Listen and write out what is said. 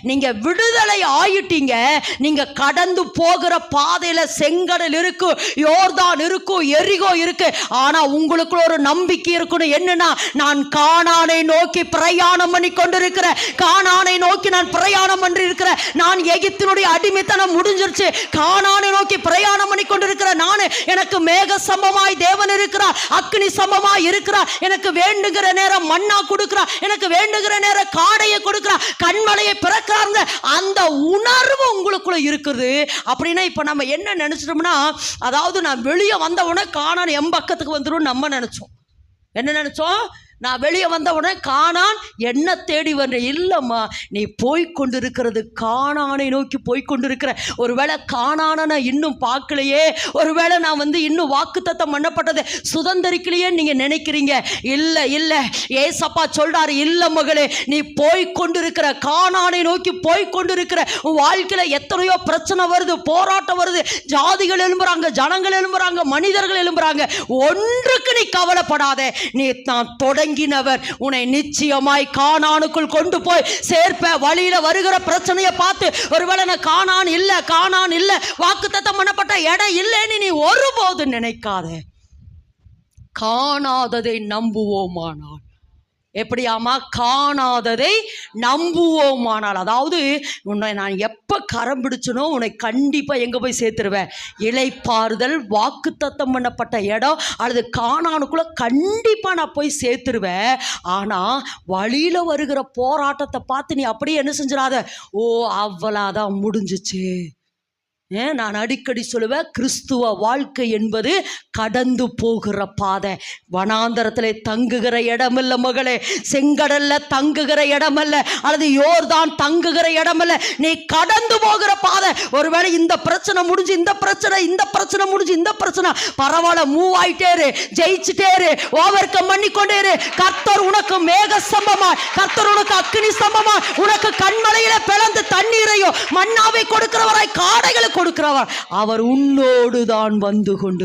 நீங்க விடுதலை ஆயிட்டீங்க. நீங்க கடந்து போகிற பாதையில செங்கடல் இருக்கு, யோர்தான் இருக்கு, எரிகோ இருக்கு. ஆனா உங்களுக்கு ஒரு நம்பிக்கை இருக்கணும். என்னன்னா, நான் கானானை நோக்கி பிரயாணம் பண்ணி கொண்டிருக்கிறேன். கானானை நோக்கி நான் பிரயாணம் பண்ணி இருக்கிறேன். நான் எகிப்தினுடைய அடிமைத்தனம் முடிஞ்சிருச்சு. கானானை நோக்கி பிரயாணம் பண்ணி கொண்டிருக்கிறேன். நான் எனக்கு மேக சம்பமாய் தேவன் இருக்கிறார், அக்னி சம்பமாய் இருக்கிறார். எனக்கு வேண்டுகிற நேரம் மன்னா கொடுக்கிறார், எனக்கு வேண்டுகிற நேரம் காடையை கொடுக்கிறார், கண்மலையை பிறக்கிறாங்க. அந்த உணர்வு உங்களுக்குள்ள இருக்குது. அப்படின்னா இப்ப நம்ம என்ன நினைச்சிட்டோம்னா, அதாவது நான் வெளியே வந்த உடனே கானான் என் பக்கத்துக்கு வந்துடும் நம்ம நினைச்சோம். என்ன நினைச்சோம்? நான் வெளியே வந்த உடனே கானான் என்ன தேடி வந்த. இல்லம்மா, நீ போய்கொண்டிருக்கிறது கானானை நோக்கி போய்கொண்டிருக்கிற. ஒருவேளை கானானை நான் இன்னும் பார்க்கலையே, ஒருவேளை நான் இன்னும் வாக்குத்தத்தம் பண்ணப்பட்டது சுதந்திரிக்கலையே நீங்க நினைக்கிறீங்க. இல்லை இல்லை, ஏசப்பா சொல்றாரு, இல்லை மகளே, நீ போய்கொண்டிருக்கிற கானானை நோக்கி போய்கொண்டிருக்கிற. உன் வாழ்க்கையில எத்தனையோ பிரச்சனை வருது, போராட்டம் வருது, ஜாதிகள் எழும்புறாங்க, ஜனங்கள் எழும்புறாங்க, மனிதர்கள் எழும்புறாங்க. ஒன்றுக்கு நீ கவலைப்படாத. நீ நான் தொடங்கினவர் உன்னை நிச்சயமாய் கானானுக்குள் கொண்டு போய் சேர்ப்ப. வழியில வருகிற பிரச்சனையை பார்த்து ஒருவேளை நான் கானான் இல்ல வாக்குத்தத்தம் பண்ணப்பட்ட இடம் இல்லைன்னு நீ ஒருபோது நினைக்காத. காணாததை நம்புவோமானால், எப்படியாமா? காணாததை நம்புவோமானால். அதாவது உன்னை நான் எப்போ கரம் பிடிச்சனோ உன்னை கண்டிப்பாக எங்கே போய் சேர்த்துருவேன்? இளைப்பாறுதல், வாக்குத்தத்தம் பண்ணப்பட்ட இடம் அல்லது கானானுக்குள்ளே கண்டிப்பாக நான் போய் சேர்த்துருவேன். ஆனால் வழியில் வருகிற போராட்டத்தை பார்த்து நீ அப்படியே என்ன செஞ்சிடாத, ஓ அவ்வளோதான் முடிஞ்சிச்சு. நான் அடிக்கடி சொல்லுவேன், கிறிஸ்துவ வாழ்க்கை என்பது கடந்து போகிற பாதை. வனாந்தரத்தில் தங்குகிற இடமல்ல மகளே, செங்கடல்ல தங்குகிற இடமல்ல, அல்லது யோர்தான் தங்குகிற இடமல்ல. நீ கடந்து போகிற பாதை. ஒருவேளை இந்த பிரச்சனை முடிஞ்சு இந்த பிரச்சனை முடிஞ்சு இந்த பிரச்சனை, பரவாயில்ல, மூவ் ஆயிட்டேரு, ஜெயிச்சுட்டேரு, ஓவர் கம் பண்ணிக்கொண்டேரு. கர்த்தர் உனக்கு மேக சம்பமா, கர்த்தர் உனக்கு அக்னி சம்பமா, உனக்கு கண்மலையில பிளந்து தண்ணீரையும் மன்னாவை கொடுக்கிறவராய் காடைகளை கொடுக்கிறவர். அவர் உன்னோடு தான் வந்து கொண்டு